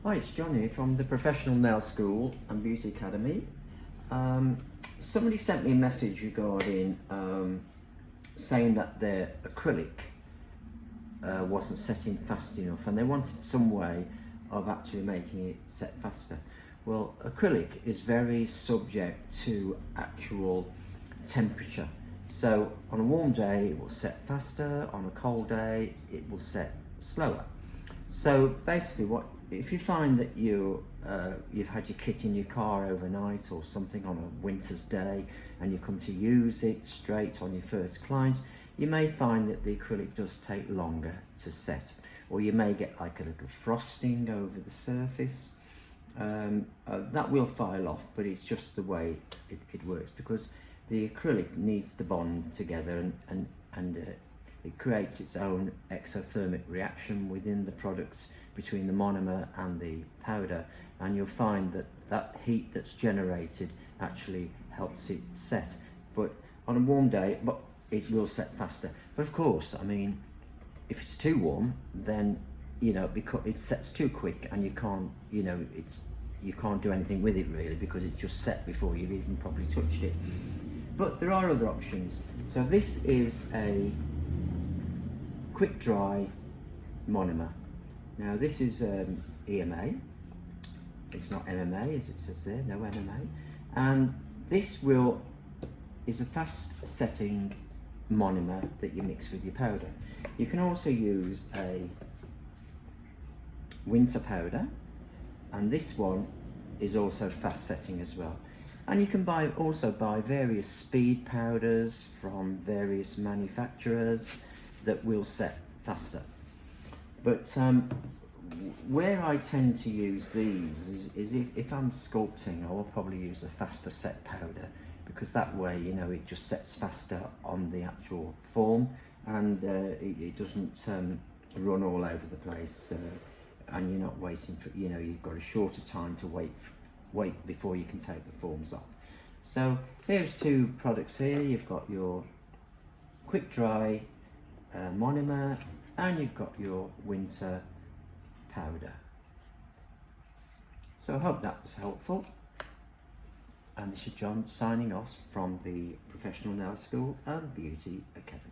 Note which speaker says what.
Speaker 1: Hi, it's Johnny from the Professional Nail School and Beauty Academy. Somebody sent me a message regarding saying that their acrylic wasn't setting fast enough, and they wanted some way of actually making it set faster. Well, acrylic is very subject to actual temperature. So on a warm day it will set faster, on a cold day it will set slower. So basically, what if you find that you've had your kit in your car overnight or something on a winter's day, and you come to use it straight on your first client, you may find that the acrylic does take longer to set, or you may get like a little frosting over the surface. That will file off, but it's just the way it works, because the acrylic needs to bond together, and it creates its own exothermic reaction within the products between the monomer and the powder, and you'll find that that heat that's generated actually helps it set. But on a warm day, it will set faster. But of course, I mean, if it's too warm, then because it sets too quick, and you can't you can't do anything with it really, because it's just set before you've even probably touched it. But there are other options. So this is a quick dry monomer. Now this is EMA, it's not MMA as it says there, no MMA. And this is a fast setting monomer that you mix with your powder. You can also use a winter powder, and this one is also fast setting as well. And you can also buy various speed powders from various manufacturers that will set faster. But where I tend to use these is if I'm sculpting, I will probably use a faster set powder, because that way it just sets faster on the actual form, and it doesn't run all over the place, and you're not waiting for, you've got a shorter time to wait before you can take the forms off. So here's two products here. You've got your quick dry monomer, and you've got your winter powder. So I hope that was helpful, and this is John signing off from the Professional Nail School and Beauty Academy.